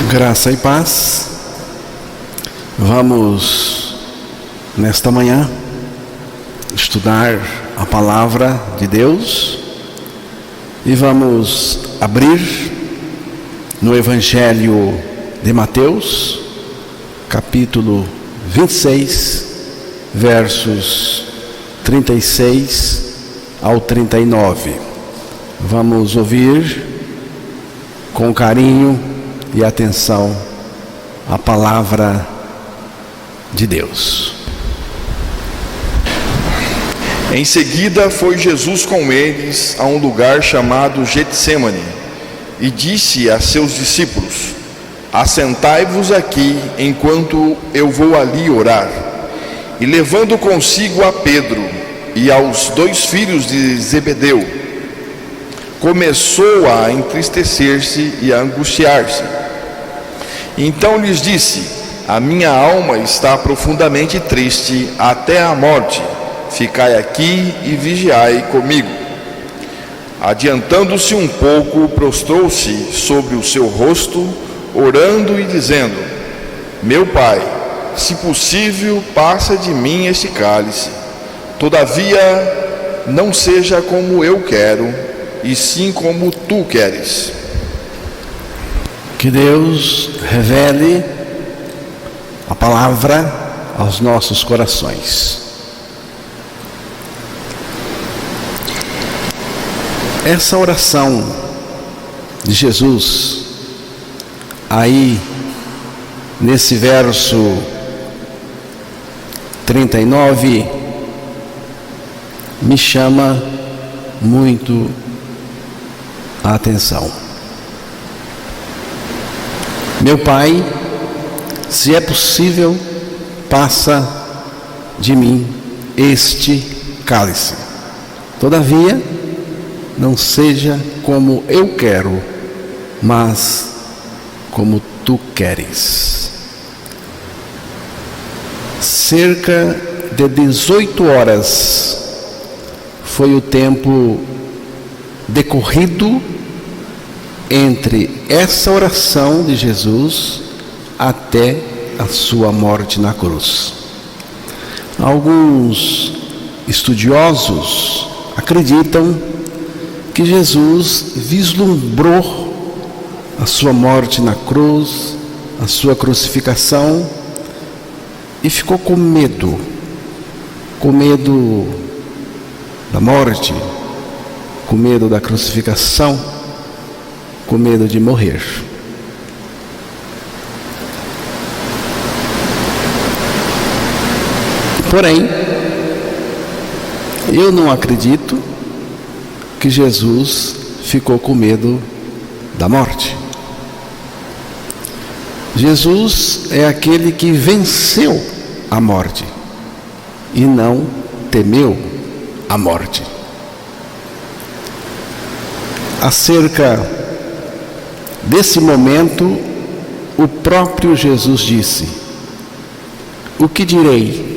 Graça e paz. Vamos, nesta manhã, estudar a palavra de Deus e vamos abrir no Evangelho de Mateus, capítulo 26, versos 36 ao 39. Vamos ouvir com carinho e atenção a palavra de Deus. Em seguida foi Jesus com eles a um lugar chamado Getsêmani e disse a seus discípulos: assentai-vos aqui enquanto eu vou ali orar. E levando consigo a Pedro e aos 2 filhos de Zebedeu, começou a entristecer-se e a angustiar-se. Então lhes disse: a minha alma está profundamente triste até a morte. Ficai aqui e vigiai comigo. Adiantando-se um pouco, prostrou-se sobre o seu rosto, orando e dizendo: meu Pai, se possível, passa de mim este cálice. Todavia, não seja como eu quero, e sim como tu queres. Que Deus revele a palavra aos nossos corações. Essa oração de Jesus, aí nesse verso 39, me chama muito a atenção. Meu Pai, se é possível, passa de mim este cálice. Todavia, não seja como eu quero, mas como tu queres. Cerca de 18 horas foi o tempo decorrido entre essa oração de Jesus até a sua morte na cruz. Alguns estudiosos acreditam que Jesus vislumbrou a sua morte na cruz, a sua crucificação, e ficou com medo da morte, com medo da crucificação, com medo de morrer. Porém, eu não acredito que Jesus ficou com medo da morte. Jesus é aquele que venceu a morte e não temeu a morte. Acerca desse momento, o próprio Jesus disse: o que direi?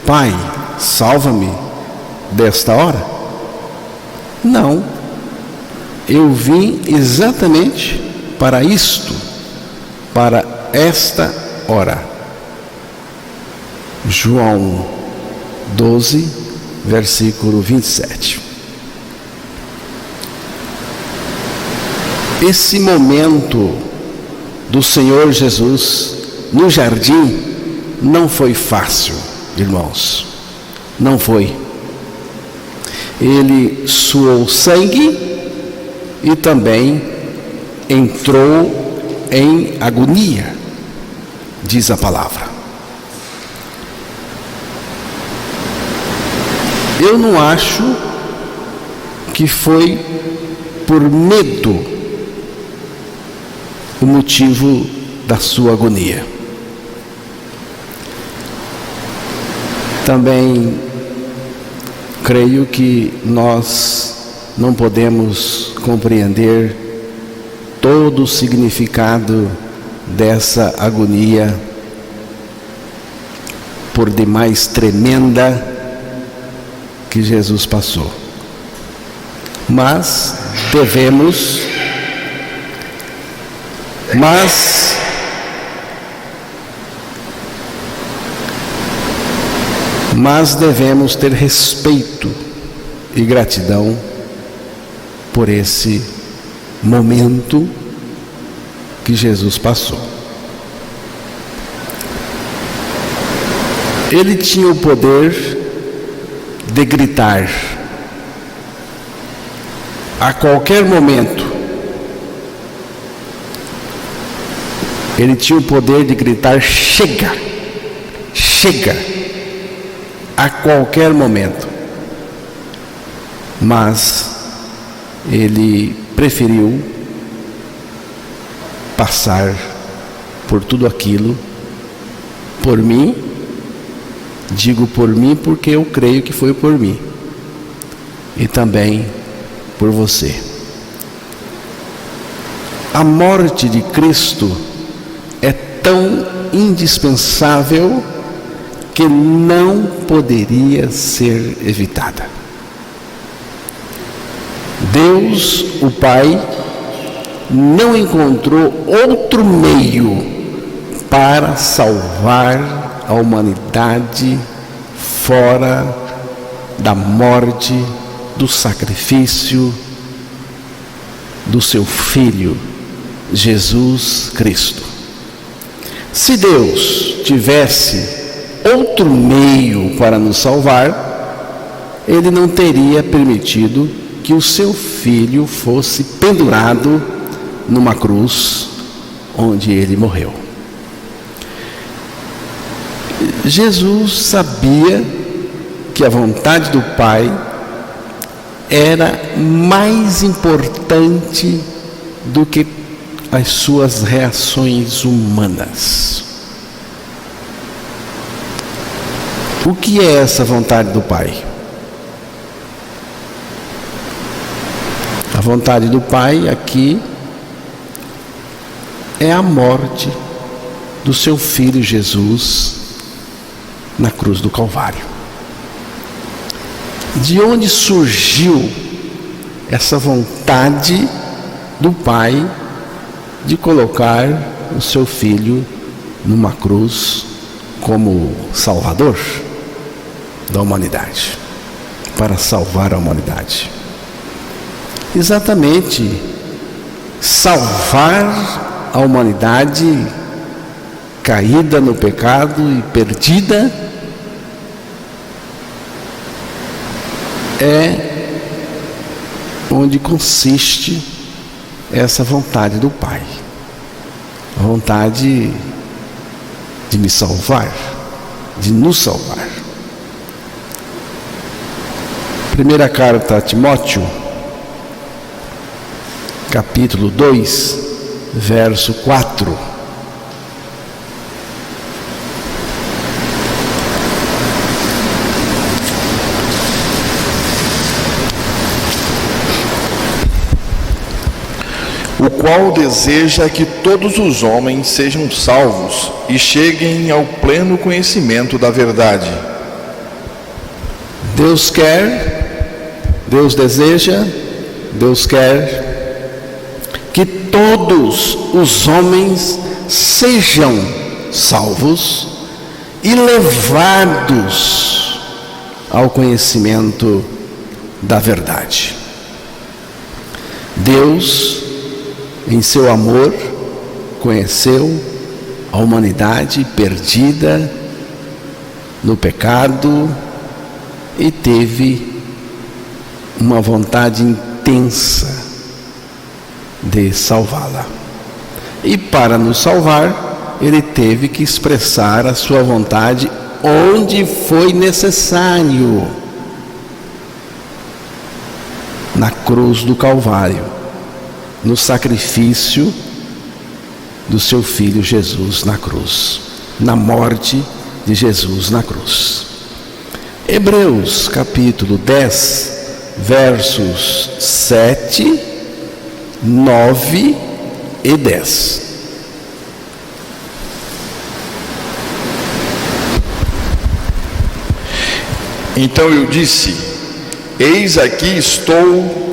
Pai, salva-me desta hora? Não, eu vim exatamente para isto, para esta hora. João 12, versículo 27. Esse momento do Senhor Jesus no jardim não foi fácil, irmãos. Não foi. Ele suou sangue e também entrou em agonia, diz a palavra. Eu não acho que foi por medo o motivo da sua agonia. Também creio que nós não podemos compreender todo o significado dessa agonia, por demais tremenda, que Jesus passou. Mas devemos Mas devemos ter respeito e gratidão por esse momento que Jesus passou. Ele tinha o poder de gritar a qualquer momento. Ele tinha o poder de gritar: chega, chega, a qualquer momento. Mas ele preferiu passar por tudo aquilo por mim. Digo por mim porque eu creio que foi por mim e também por você. A morte de Cristo é tão indispensável que não poderia ser evitada. Deus, o Pai, não encontrou outro meio para salvar a humanidade fora da morte, do sacrifício do seu Filho, Jesus Cristo. Se Deus tivesse outro meio para nos salvar, Ele não teria permitido que o seu Filho fosse pendurado numa cruz onde Ele morreu. Jesus sabia que a vontade do Pai era mais importante do que as suas reações humanas. O que é essa vontade do Pai? A vontade do Pai aqui é a morte do seu Filho Jesus na cruz do Calvário. De onde surgiu essa vontade do Pai de colocar o seu Filho numa cruz como Salvador da humanidade, para salvar a humanidade? Exatamente, salvar a humanidade caída no pecado e perdida é onde consiste essa vontade do Pai, a vontade de me salvar, de nos salvar. Primeira carta a Timóteo, capítulo 2, verso 4. O qual deseja que todos os homens sejam salvos e cheguem ao pleno conhecimento da verdade. Deus quer, Deus deseja, Deus quer que todos os homens sejam salvos e levados ao conhecimento da verdade. Deus, em seu amor, conheceu a humanidade perdida no pecado e teve uma vontade intensa de salvá-la. E para nos salvar, Ele teve que expressar a sua vontade onde foi necessário, na cruz do Calvário, no sacrifício do seu Filho Jesus na cruz, na morte de Jesus na cruz. Hebreus capítulo 10, versos 7, 9 e 10. Então eu disse: eis aqui estou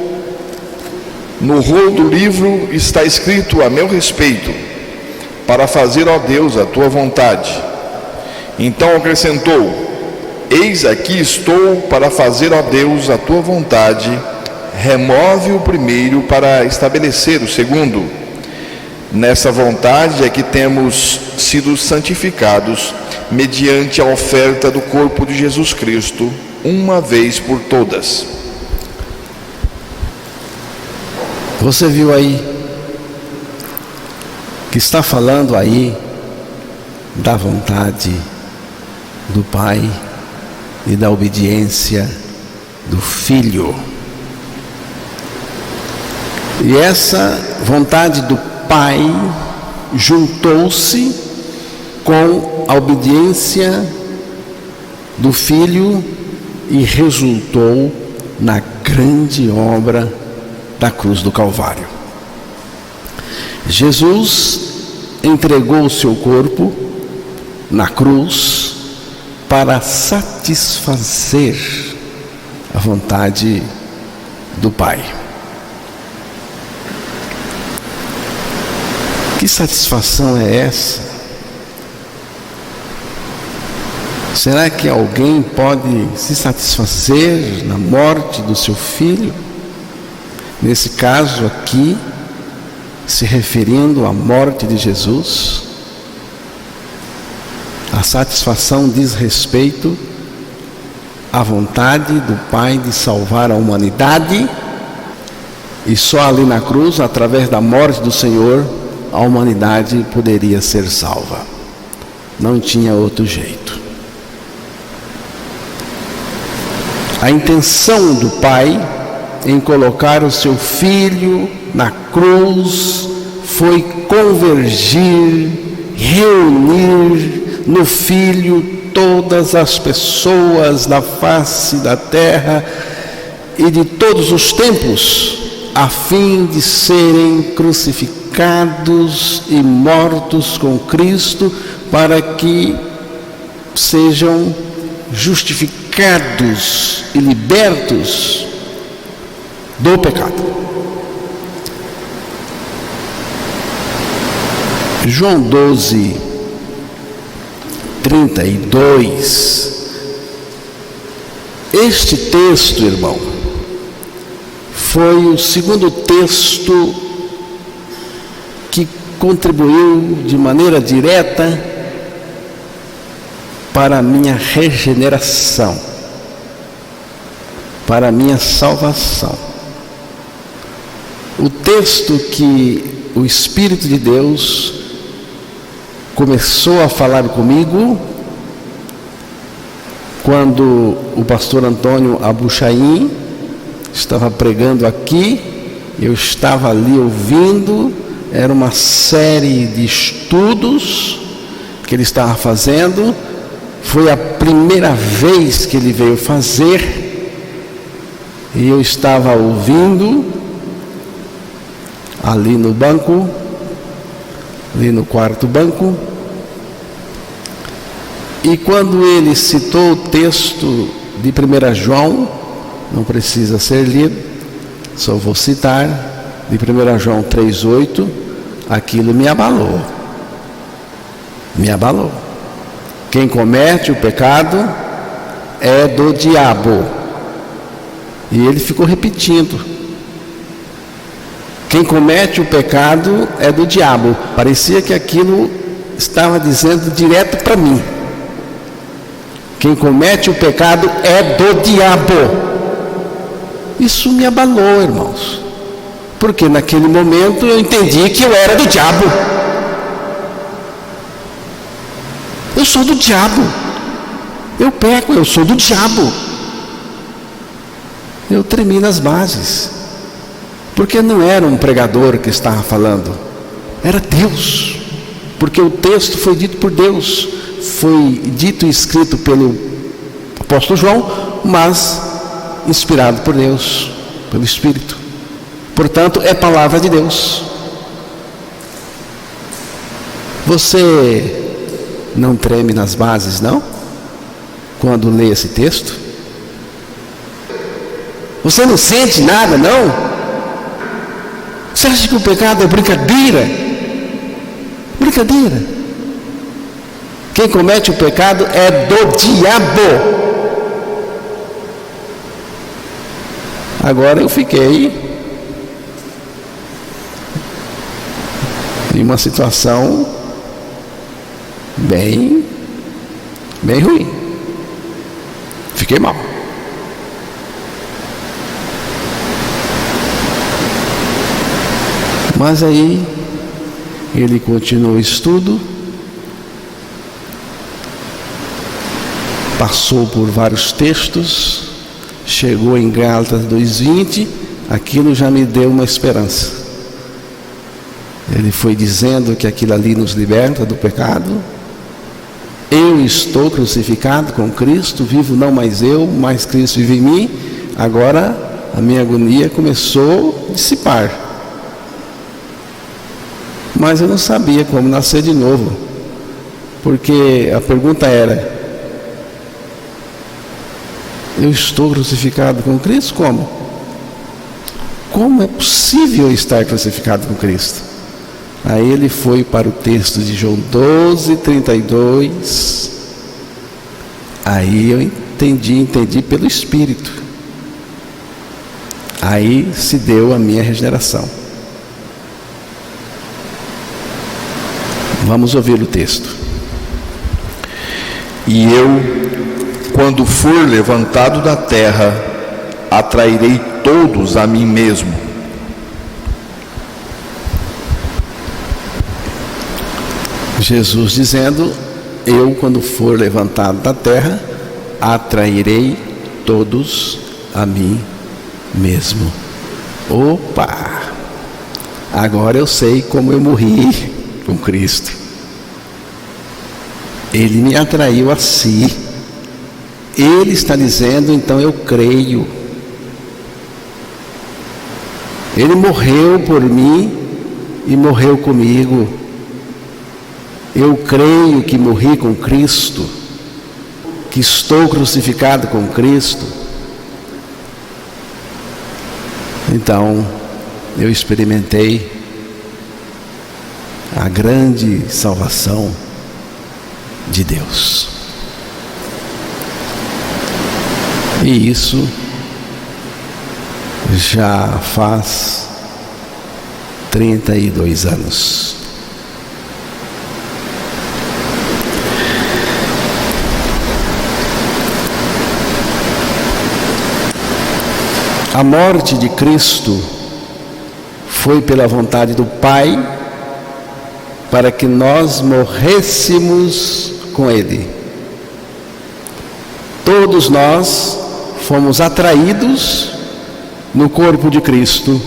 No rolo do livro está escrito a meu respeito, para fazer, ó Deus, a tua vontade. Então acrescentou: eis aqui estou para fazer, ó Deus, a tua vontade. Remove o primeiro para estabelecer o segundo. Nessa vontade é que temos sido santificados mediante a oferta do corpo de Jesus Cristo, uma vez por todas. Você viu aí que está falando aí da vontade do Pai e da obediência do Filho. E essa vontade do Pai juntou-se com a obediência do Filho e resultou na grande obra da cruz do Calvário. Jesus entregou o seu corpo na cruz para satisfazer a vontade do Pai. Que satisfação é essa? Será que alguém pode se satisfazer na morte do seu filho? Nesse caso aqui, se referindo à morte de Jesus, a satisfação diz respeito à vontade do Pai de salvar a humanidade, e só ali na cruz, através da morte do Senhor, a humanidade poderia ser salva. Não tinha outro jeito. A intenção do Pai em colocar o seu Filho na cruz foi convergir, reunir no Filho todas as pessoas da face da terra e de todos os tempos, a fim de serem crucificados e mortos com Cristo, para que sejam justificados e libertos do pecado. João 12, 32. Este texto, irmão, foi o segundo texto que contribuiu de maneira direta para a minha regeneração, para a minha salvação. O texto que o Espírito de Deus começou a falar comigo quando o pastor Antônio Abuchaim estava pregando aqui, eu estava ali ouvindo. Era uma série de estudos que ele estava fazendo. Foi a primeira vez que ele veio fazer, e eu estava ouvindo ali no banco, ali no quarto banco, e quando ele citou o texto de 1 João, não precisa ser lido, só vou citar, de 1 João 3,8, aquilo me abalou. Me abalou. Quem comete o pecado é do diabo. E ele ficou repetindo. Quem comete o pecado é do diabo. Parecia que aquilo estava dizendo direto para mim. Quem comete o pecado é do diabo. Isso me abalou, irmãos. Porque naquele momento eu entendi que eu era do diabo. Eu sou do diabo. Eu peco, eu sou do diabo. Eu tremi nas bases. Porque não era um pregador que estava falando, era Deus. Porque o texto foi dito por Deus, foi dito e escrito pelo apóstolo João, mas inspirado por Deus, pelo Espírito. Portanto, é palavra de Deus. Você não treme nas bases, não? Quando lê esse texto? Você não sente nada, não? Você acha que o pecado é brincadeira? Brincadeira. Quem comete o pecado é do diabo. Agora eu fiquei em uma situação bem ruim. Fiquei mal. Mas aí ele continuou o estudo, passou por vários textos, chegou em Gálatas 2:20, aquilo já me deu uma esperança. Ele foi dizendo que aquilo ali nos liberta do pecado. Eu estou crucificado com Cristo, vivo não mais eu, mas Cristo vive em mim. Agora a minha agonia começou a dissipar. Mas eu não sabia como nascer de novo, porque a pergunta era: eu estou crucificado com Cristo? Como? Como é possível estar crucificado com Cristo? Aí ele foi para o texto de João 12:32. Aí eu entendi pelo Espírito. Aí se deu a minha regeneração. Vamos ouvir o texto. E eu, quando for levantado da terra, atrairei todos a mim mesmo. Jesus dizendo: eu, quando for levantado da terra, atrairei todos a mim mesmo. Opa! Agora eu sei como eu morri com Cristo. Ele me atraiu a si. Ele está dizendo, então eu creio. Ele morreu por mim e morreu comigo. Eu creio que morri com Cristo, que estou crucificado com Cristo. Então, eu experimentei a grande salvação de Deus. E isso já faz 32 anos. A morte de Cristo foi pela vontade do Pai, para que nós morrêssemos com Ele. Todos nós fomos atraídos no corpo de Cristo,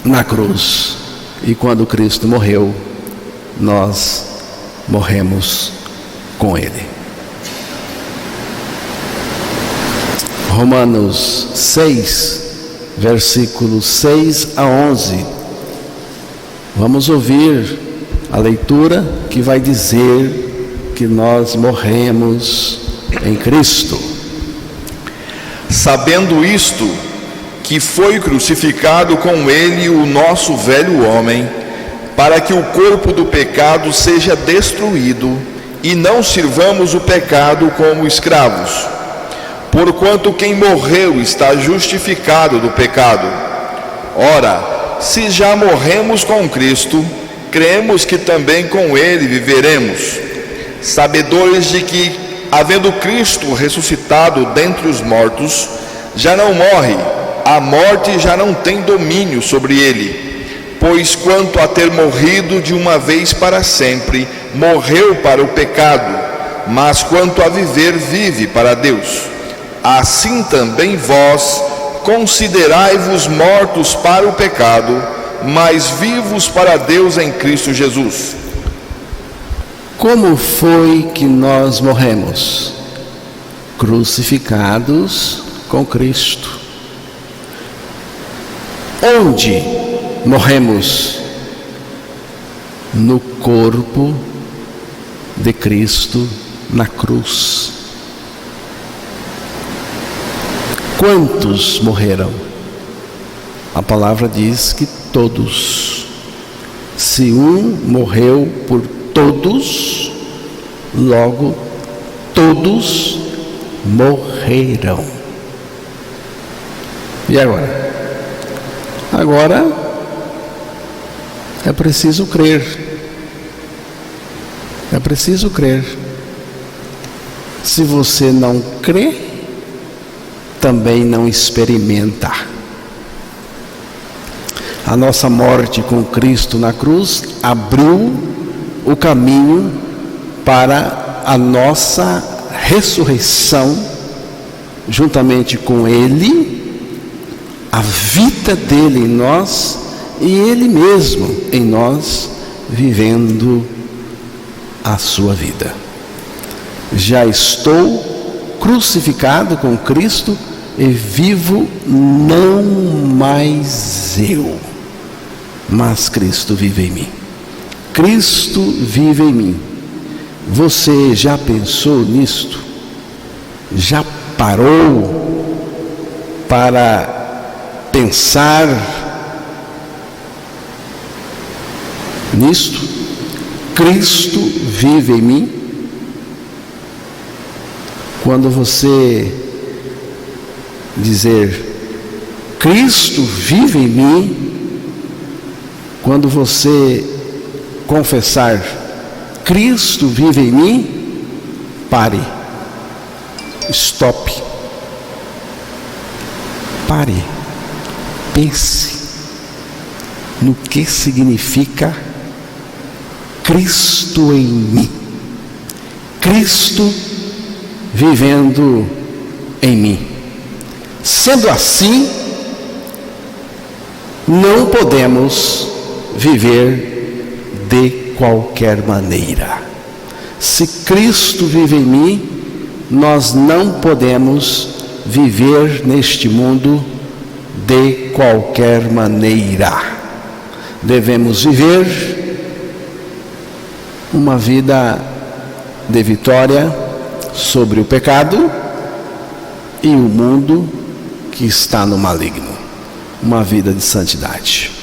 na cruz. E quando Cristo morreu, nós morremos com Ele. Romanos 6, versículos 6 a 11. Vamos ouvir a leitura que vai dizer que nós morremos em Cristo. Sabendo isto, que foi crucificado com ele o nosso velho homem, para que o corpo do pecado seja destruído, e não sirvamos o pecado como escravos. Porquanto quem morreu está justificado do pecado. Ora, se já morremos com Cristo, cremos que também com ele viveremos, sabedores de que, havendo Cristo ressuscitado dentre os mortos, já não morre, a morte já não tem domínio sobre ele. Pois quanto a ter morrido de uma vez para sempre, morreu para o pecado, mas quanto a viver, vive para Deus. Assim também vós considerai-vos mortos para o pecado, mas vivos para Deus em Cristo Jesus. Como foi que nós morremos? Crucificados com Cristo. Onde morremos? No corpo de Cristo na cruz. Quantos morreram? A palavra diz que todos. Se um morreu por todos, logo todos morrerão. E agora? Agora é preciso crer. É preciso crer. Se você não crê, também não experimenta. A nossa morte com Cristo na cruz abriu o caminho para a nossa ressurreição, juntamente com Ele, a vida dele em nós e Ele mesmo em nós, vivendo a sua vida. Já estou crucificado com Cristo e vivo não mais eu, mas Cristo vive em mim. Cristo vive em mim. Você já pensou nisto? Já parou para pensar nisto? Cristo vive em mim. Quando você dizer Cristo vive em mim, quando você confessar Cristo vive em mim, pare, stop, pare, pense no que significa Cristo em mim, Cristo vivendo em mim. Sendo assim, não podemos viver de qualquer maneira. Se Cristo vive em mim, nós não podemos viver neste mundo de qualquer maneira. Devemos viver uma vida de vitória sobre o pecado e o mundo que está no maligno. Uma vida de santidade.